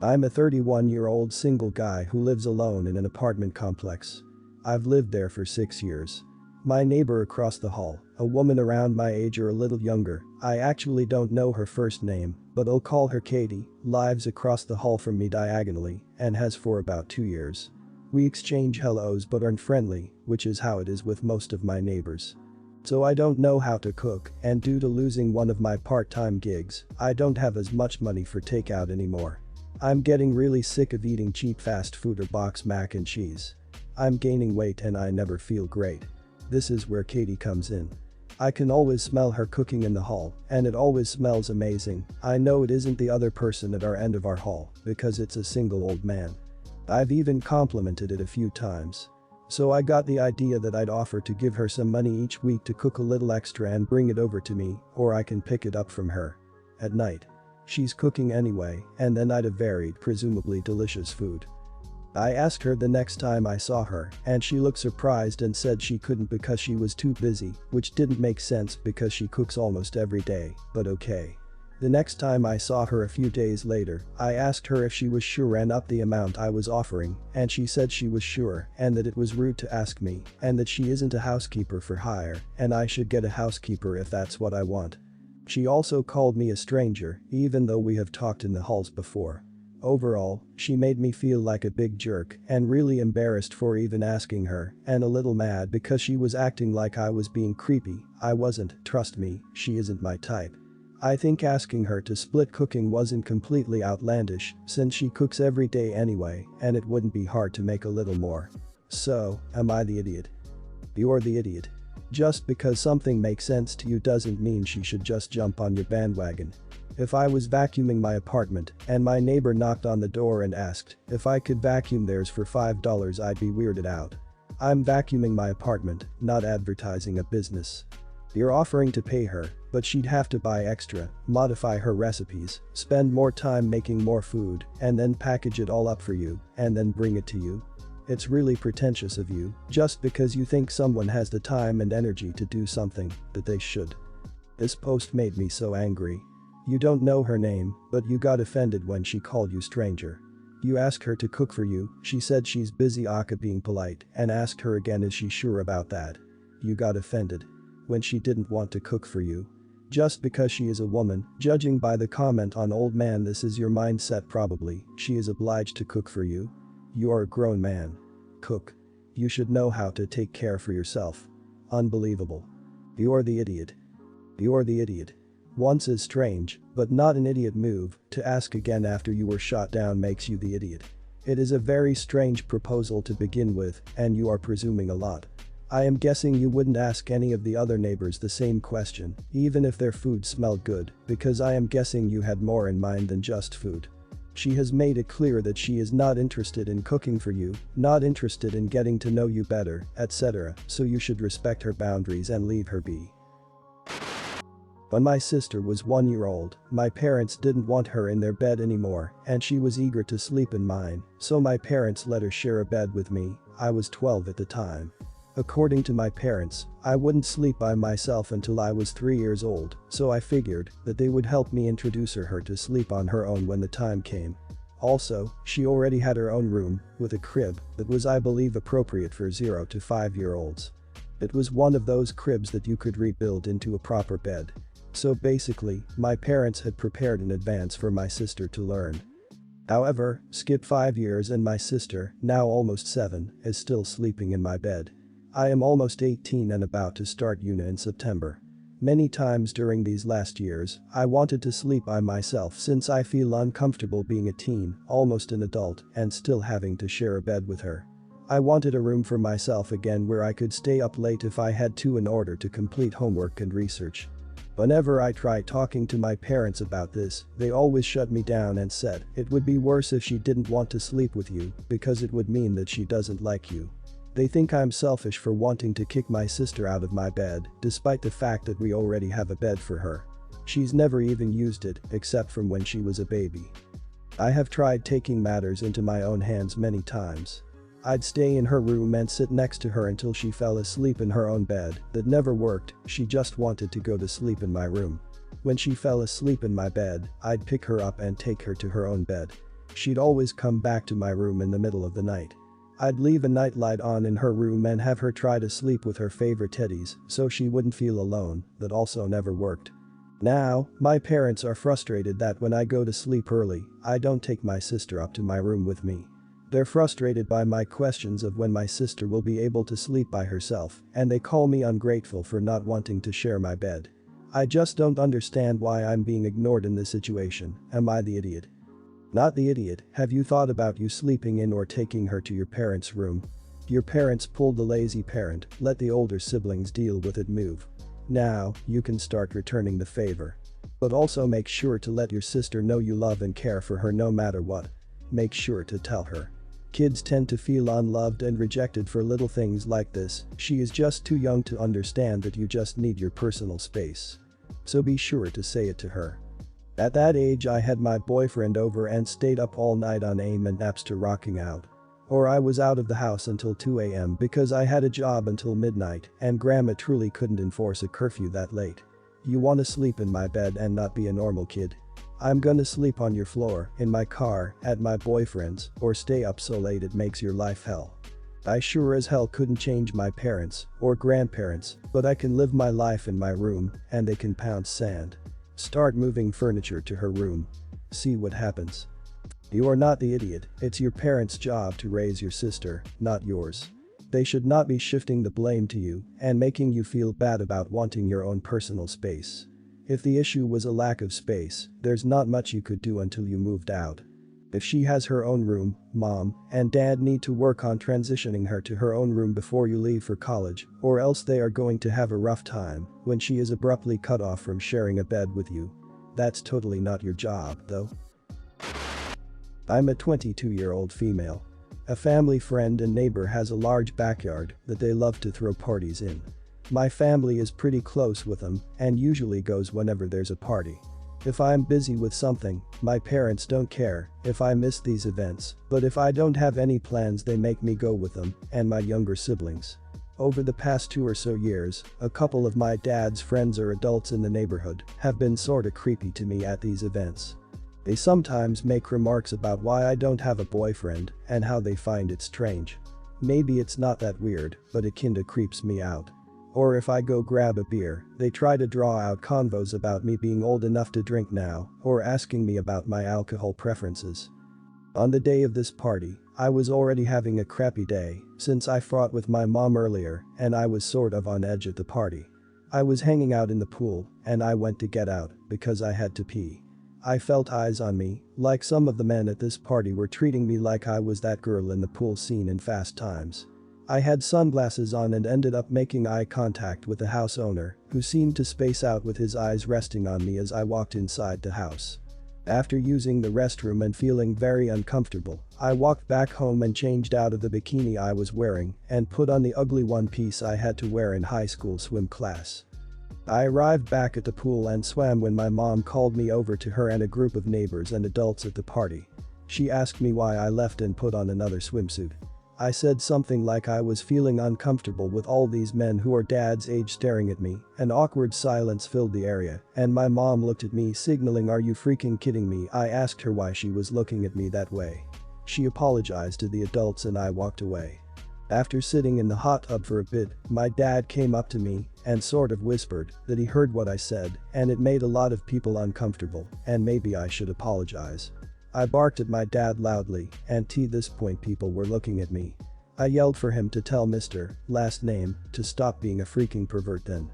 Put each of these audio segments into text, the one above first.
I'm a 31-year-old single guy who lives alone in an apartment complex. I've lived there for 6 years. My neighbor across the hall, a woman around my age or a little younger, I actually don't know her first name, but I'll call her Katie, lives across the hall from me diagonally and has for about 2 years. We exchange hellos but aren't friendly, which is how it is with most of my neighbors. So I don't know how to cook, and due to losing one of my part-time gigs, I don't have as much money for takeout anymore. I'm getting really sick of eating cheap fast food or box mac and cheese. I'm gaining weight and I never feel great. This is where Katie comes in. I can always smell her cooking in the hall, and it always smells amazing. I know it isn't the other person at our end of our hall, because it's a single old man. I've even complimented it a few times. So I got the idea that I'd offer to give her some money each week to cook a little extra and bring it over to me, or I can pick it up from her. At night. She's cooking anyway, and then I'd have varied, presumably delicious food. I asked her the next time I saw her, and she looked surprised and said she couldn't because she was too busy, which didn't make sense because she cooks almost every day, but okay. The next time I saw her a few days later, I asked her if she was sure and up the amount I was offering, and she said she was sure and that it was rude to ask me, and that she isn't a housekeeper for hire, and I should get a housekeeper if that's what I want. She also called me a stranger, even though we have talked in the halls before. Overall, she made me feel like a big jerk and really embarrassed for even asking her, and a little mad because she was acting like I was being creepy. I wasn't, trust me, she isn't my type. I think asking her to split cooking wasn't completely outlandish since she cooks every day anyway and it wouldn't be hard to make a little more. So, am I the idiot? You're the idiot. Just because something makes sense to you doesn't mean she should just jump on your bandwagon. If I was vacuuming my apartment and my neighbor knocked on the door and asked if I could vacuum theirs for $5, I'd be weirded out. I'm vacuuming my apartment, not advertising a business. You're offering to pay her, but she'd have to buy extra, modify her recipes, spend more time making more food, and then package it all up for you, and then bring it to you. It's really pretentious of you, just because you think someone has the time and energy to do something that they should. This post made me so angry. You don't know her name, but you got offended when she called you stranger. You asked her to cook for you, she said she's busy being polite, and asked her again is she sure about that. You got offended. When she didn't want to cook for you. Just because she is a woman, judging by the comment on old man this is your mindset probably, she is obliged to cook for you. You are a grown man. Cook. You should know how to take care for yourself. Unbelievable. You're the idiot. You're the idiot. Once is strange, but not an idiot move. To ask again after you were shot down makes you the idiot. It is a very strange proposal to begin with, and you are presuming a lot. I am guessing you wouldn't ask any of the other neighbors the same question, even if their food smelled good, because I am guessing you had more in mind than just food. She has made it clear that she is not interested in cooking for you, not interested in getting to know you better, etc., so you should respect her boundaries and leave her be. When my sister was 1 year old, my parents didn't want her in their bed anymore, and she was eager to sleep in mine, so my parents let her share a bed with me. I was 12 at the time. According to my parents, I wouldn't sleep by myself until I was 3 years old, so I figured that they would help me introduce her to sleep on her own when the time came. Also, she already had her own room, with a crib that was I believe appropriate for 0 to 5-year-olds. It was one of those cribs that you could rebuild into a proper bed. So basically, my parents had prepared in advance for my sister to learn. However, skip 5 years and my sister, now almost 7, is still sleeping in my bed. I am almost 18 and about to start uni in September. Many times during these last years, I wanted to sleep by myself since I feel uncomfortable being a teen, almost an adult, and still having to share a bed with her. I wanted a room for myself again where I could stay up late if I had to in order to complete homework and research. Whenever I try talking to my parents about this, they always shut me down and said it would be worse if she didn't want to sleep with you because it would mean that she doesn't like you. They think I'm selfish for wanting to kick my sister out of my bed, despite the fact that we already have a bed for her. She's never even used it, except from when she was a baby. I have tried taking matters into my own hands many times. I'd stay in her room and sit next to her until she fell asleep in her own bed. That never worked, she just wanted to go to sleep in my room. When she fell asleep in my bed, I'd pick her up and take her to her own bed. She'd always come back to my room in the middle of the night. I'd leave a nightlight on in her room and have her try to sleep with her favorite teddies so she wouldn't feel alone. That also never worked. Now, my parents are frustrated that when I go to sleep early, I don't take my sister up to my room with me. They're frustrated by my questions of when my sister will be able to sleep by herself, and they call me ungrateful for not wanting to share my bed. I just don't understand why I'm being ignored in this situation. Am I the idiot? Not the idiot. Have you thought about you sleeping in or taking her to your parents' room? Your parents pulled the lazy parent, let the older siblings deal with it move. Now, you can start returning the favor. But also make sure to let your sister know you love and care for her no matter what. Make sure to tell her. Kids tend to feel unloved and rejected for little things like this. She is just too young to understand that you just need your personal space. So be sure to say it to her. At that age I had my boyfriend over and stayed up all night on AIM and naps to rocking out. Or I was out of the house until 2 a.m. because I had a job until midnight and grandma truly couldn't enforce a curfew that late. You wanna sleep in my bed and not be a normal kid? I'm gonna sleep on your floor, in my car, at my boyfriend's, or stay up so late it makes your life hell. I sure as hell couldn't change my parents or grandparents, but I can live my life in my room and they can pound sand. Start moving furniture to her room. See what happens. You are not the idiot. It's your parents' job to raise your sister, not yours. They should not be shifting the blame to you and making you feel bad about wanting your own personal space. If the issue was a lack of space, there's not much you could do until you moved out. If she has her own room, mom and dad need to work on transitioning her to her own room before you leave for college, or else they are going to have a rough time when she is abruptly cut off from sharing a bed with you. That's totally not your job, though. I'm a 22-year-old female. A family friend and neighbor has a large backyard that they love to throw parties in. My family is pretty close with them and usually goes whenever there's a party. If I'm busy with something, my parents don't care if I miss these events, but if I don't have any plans they make me go with them and my younger siblings. Over the past 2 or so years, a couple of my dad's friends or adults in the neighborhood have been sorta creepy to me at these events. They sometimes make remarks about why I don't have a boyfriend and how they find it strange. Maybe it's not that weird, but it kinda creeps me out. Or if I go grab a beer, they try to draw out convos about me being old enough to drink now or asking me about my alcohol preferences. On the day of this party, I was already having a crappy day since I fought with my mom earlier and I was sort of on edge at the party. I was hanging out in the pool and I went to get out because I had to pee. I felt eyes on me, like some of the men at this party were treating me like I was that girl in the pool scene in Fast Times. I had sunglasses on and ended up making eye contact with the house owner, who seemed to space out with his eyes resting on me as I walked inside the house. After using the restroom and feeling very uncomfortable, I walked back home and changed out of the bikini I was wearing and put on the ugly one-piece I had to wear in high school swim class. I arrived back at the pool and swam when my mom called me over to her and a group of neighbors and adults at the party. She asked me why I left and put on another swimsuit. I said something like I was feeling uncomfortable with all these men who are dad's age staring at me. An awkward silence filled the area, and my mom looked at me signaling, "Are you freaking kidding me?" I asked her why she was looking at me that way. She apologized to the adults and I walked away. After sitting in the hot tub for a bit, my dad came up to me and sort of whispered that he heard what I said and it made a lot of people uncomfortable and maybe I should apologize. I barked at my dad loudly and to this point people were looking at me. I yelled for him to tell Mr. Last Name to stop being a freaking pervert then.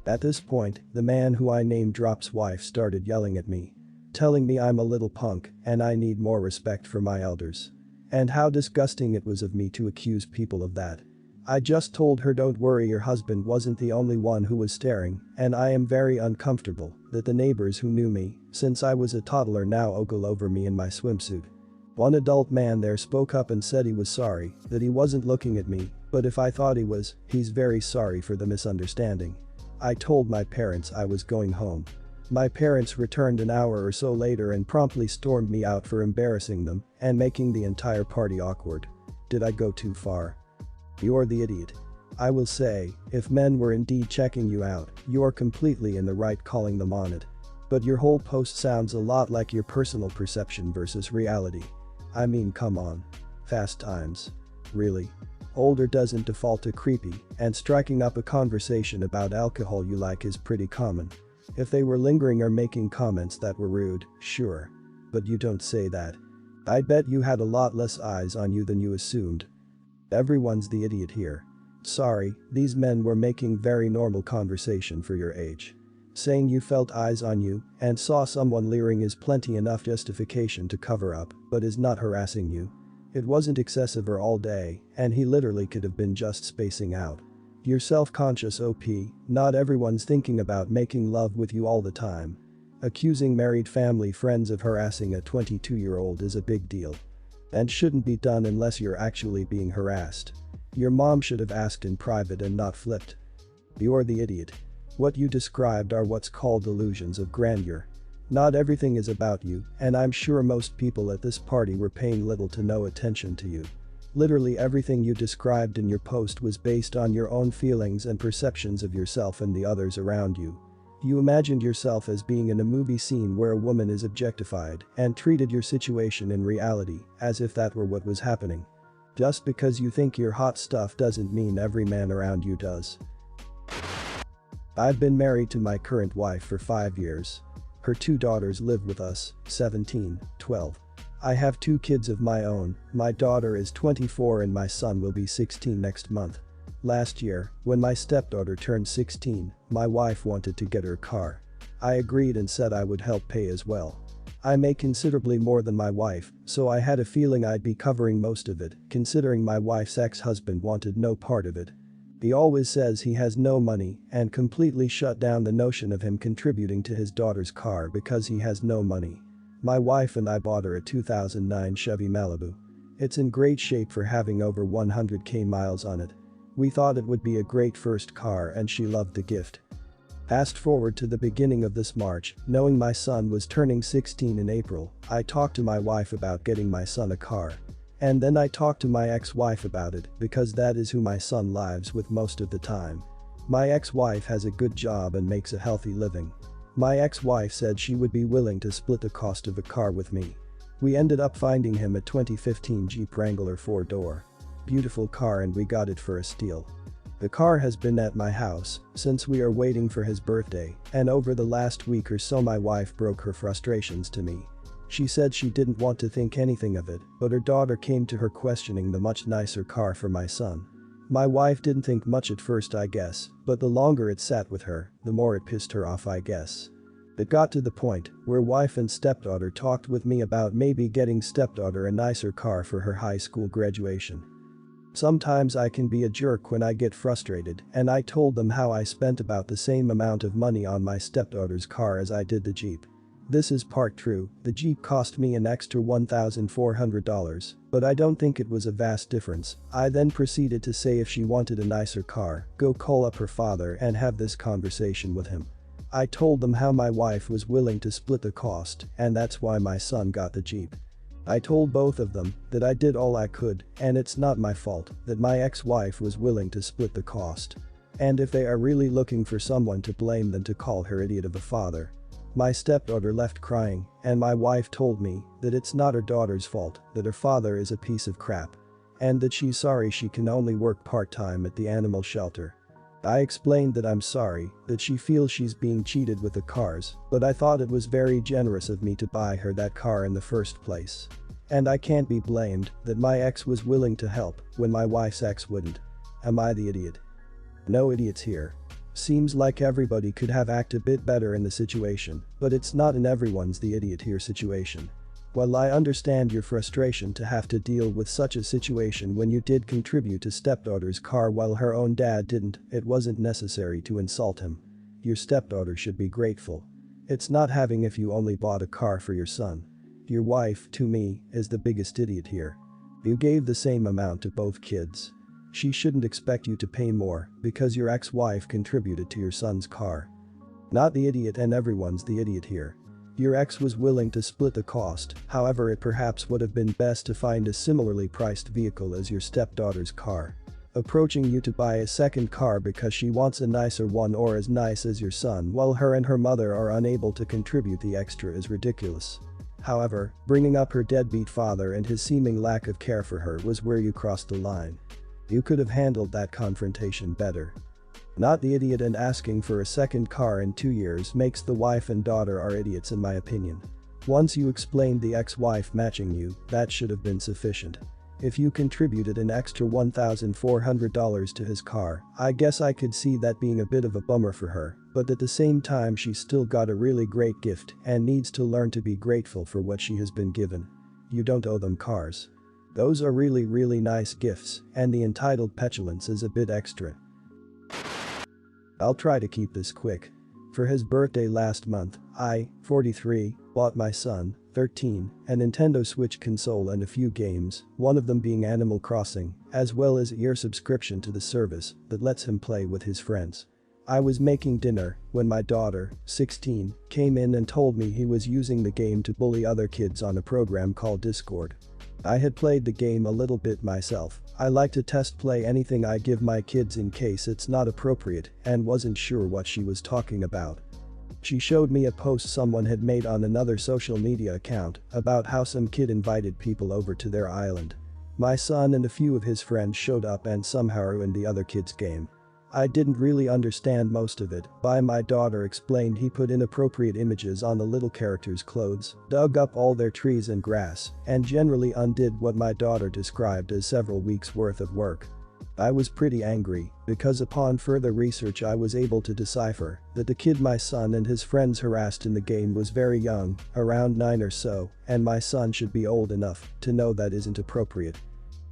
At this point, the man who I name drop's wife started yelling at me, telling me I'm a little punk and I need more respect for my elders. And how disgusting it was of me to accuse people of that. I just told her don't worry, your husband wasn't the only one who was staring and I am very uncomfortable that the neighbors who knew me since I was a toddler now ogle over me in my swimsuit. One adult man there spoke up and said he was sorry that he wasn't looking at me, but if I thought he was, he's very sorry for the misunderstanding. I told my parents I was going home. My parents returned an hour or so later and promptly stormed me out for embarrassing them and making the entire party awkward. Did I go too far? You're the idiot. I will say, if men were indeed checking you out, you are completely in the right calling them on it. But your whole post sounds a lot like your personal perception versus reality. I mean, come on. Fast times. Really? Older doesn't default to creepy, and striking up a conversation about alcohol you like is pretty common. If they were lingering or making comments that were rude, sure. But you don't say that. I bet you had a lot less eyes on you than you assumed. Everyone's the idiot here. Sorry, these men were making very normal conversation for your age. Saying you felt eyes on you and saw someone leering is plenty enough justification to cover up, but is not harassing you. It wasn't excessive or all day, and he literally could have been just spacing out. You're self-conscious OP, not everyone's thinking about making love with you all the time. Accusing married family friends of harassing a 22-year-old is a big deal. And shouldn't be done unless you're actually being harassed. Your mom should have asked in private and not flipped. You're the idiot. What you described are what's called illusions of grandeur. Not everything is about you, and I'm sure most people at this party were paying little to no attention to you. Literally everything you described in your post was based on your own feelings and perceptions of yourself and the others around you. You imagined yourself as being in a movie scene where a woman is objectified and treated your situation in reality as if that were what was happening. Just because you think you're hot stuff doesn't mean every man around you does. I've been married to my current wife for 5 years. Her 2 daughters live with us, 17, 12. I have 2 kids of my own, my daughter is 24 and my son will be 16 next month. Last year, when my stepdaughter turned 16, my wife wanted to get her car. I agreed and said I would help pay as well. I make considerably more than my wife, so I had a feeling I'd be covering most of it, considering my wife's ex-husband wanted no part of it. He always says he has no money and completely shut down the notion of him contributing to his daughter's car because he has no money. My wife and I bought her a 2009 Chevy Malibu. It's in great shape for having over 100k miles on it. We thought it would be a great first car and she loved the gift. Fast forward to the beginning of this March, knowing my son was turning 16 in April, I talked to my wife about getting my son a car. And then I talked to my ex-wife about it because that is who my son lives with most of the time. My ex-wife has a good job and makes a healthy living. My ex-wife said she would be willing to split the cost of a car with me. We ended up finding him a 2015 Jeep Wrangler 4-door. Beautiful car and we got it for a steal. The car has been at my house since we are waiting for his birthday, and over the last week or so my wife broke her frustrations to me. She said she didn't want to think anything of it, but her daughter came to her questioning the much nicer car for my son. My wife didn't think much at first I guess, but the longer it sat with her, the more it pissed her off I guess. It got to the point where wife and stepdaughter talked with me about maybe getting stepdaughter a nicer car for her high school graduation. Sometimes I can be a jerk when I get frustrated, and I told them how I spent about the same amount of money on my stepdaughter's car as I did the Jeep. This is part true, the Jeep cost me an extra $1,400, but I don't think it was a vast difference. I then proceeded to say if she wanted a nicer car, go call up her father and have this conversation with him. I told them how my wife was willing to split the cost, and that's why my son got the Jeep. I told both of them that I did all I could, and it's not my fault that my ex-wife was willing to split the cost. And if they are really looking for someone to blame then to call her idiot of a father. My stepdaughter left crying, and my wife told me that it's not her daughter's fault that her father is a piece of crap. And that she's sorry she can only work part-time at the animal shelter. I explained that I'm sorry that she feels she's being cheated with the cars, but I thought it was very generous of me to buy her that car in the first place. And I can't be blamed that my ex was willing to help when my wife's ex wouldn't. Am I the idiot? No idiots here. Seems like everybody could have acted a bit better in the situation, but it's not in everyone's the idiot here situation. While I understand your frustration to have to deal with such a situation when you did contribute to stepdaughter's car while her own dad didn't, it wasn't necessary to insult him. Your stepdaughter should be grateful. It's not having if you only bought a car for your son. Your wife, to me, is the biggest idiot here. You gave the same amount to both kids. She shouldn't expect you to pay more because your ex-wife contributed to your son's car. Not the idiot and everyone's the idiot here. Your ex was willing to split the cost, however it perhaps would have been best to find a similarly priced vehicle as your stepdaughter's car. approaching you to buy a second car because she wants a nicer one or as nice as your son while her and her mother are unable to contribute the extra is ridiculous. However, bringing up her deadbeat father and his seeming lack of care for her was where you crossed the line. You could have handled that confrontation better. Not the idiot, and asking for a second car in 2 years makes the wife and daughter are idiots in my opinion. Once you explained the ex-wife matching you, that should have been sufficient. If you contributed an extra $1,400 to his car, I guess I could see that being a bit of a bummer for her, but at the same time she still got a really great gift and needs to learn to be grateful for what she has been given. You don't owe them cars. Those are really nice gifts, and the entitled petulance is a bit extra. I'll try to keep this quick. For his birthday last month, I, 43, bought my son, 13, a Nintendo Switch console and a few games, one of them being Animal Crossing, as well as a year subscription to the service that lets him play with his friends. I was making dinner when my daughter, 16, came in and told me he was using the game to bully other kids on a program called Discord. I had played the game a little bit myself. I like to test play anything I give my kids in case it's not appropriate, and wasn't sure what she was talking about. She showed me a post someone had made on another social media account about how some kid invited people over to their island. My son and a few of his friends showed up and somehow ruined the other kid's game. I didn't really understand most of it, but my daughter explained he put inappropriate images on the little characters' clothes, dug up all their trees and grass, and generally undid what my daughter described as several weeks' worth of work. I was pretty angry, because upon further research I was able to decipher that the kid my son and his friends harassed in the game was very young, around 9 or so, and my son should be old enough to know that isn't appropriate.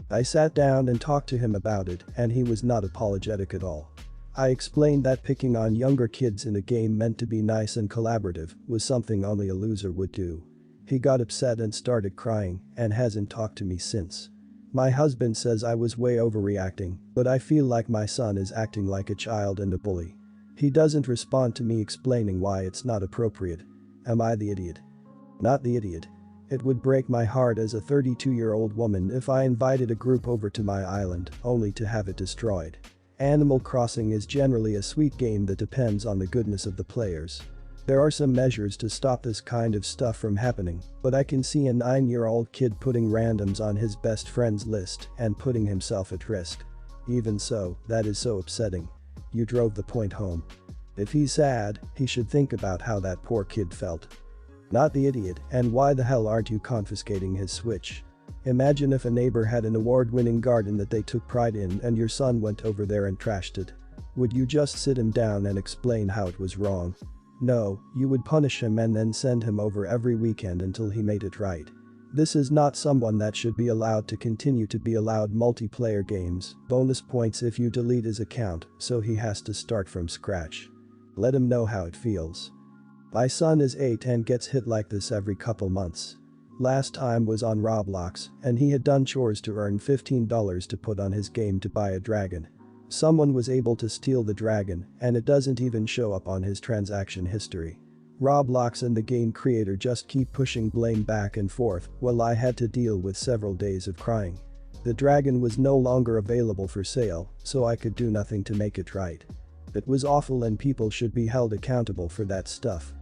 I sat down and talked to him about it, and he was not apologetic at all. I explained that picking on younger kids in a game meant to be nice and collaborative was something only a loser would do. He got upset and started crying and hasn't talked to me since. My husband says I was way overreacting, but I feel like my son is acting like a child and a bully. He doesn't respond to me explaining why it's not appropriate. Am I the idiot? Not the idiot. It would break my heart as a 32-year-old woman if I invited a group over to my island only to have it destroyed. Animal Crossing is generally a sweet game that depends on the goodness of the players. There are some measures to stop this kind of stuff from happening, but I can see a 9-year-old kid putting randoms on his best friend's list and putting himself at risk. Even so, that is so upsetting. You drove the point home. If he's sad, he should think about how that poor kid felt. Not the idiot, and why the hell aren't you confiscating his Switch? Imagine if a neighbor had an award-winning garden that they took pride in and your son went over there and trashed it. Would you just sit him down and explain how it was wrong? No, you would punish him and then send him over every weekend until he made it right. This is not someone that should be allowed to continue to be allowed multiplayer games, bonus points if you delete his account, so he has to start from scratch. Let him know how it feels. My son is 8 and gets hit like this every couple months. Last time was on Roblox, and he had done chores to earn $15 to put on his game to buy a dragon. Someone was able to steal the dragon, and it doesn't even show up on his transaction history. Roblox and the game creator just keep pushing blame back and forth while I had to deal with several days of crying. The dragon was no longer available for sale, so I could do nothing to make it right. It was awful and people should be held accountable for that stuff.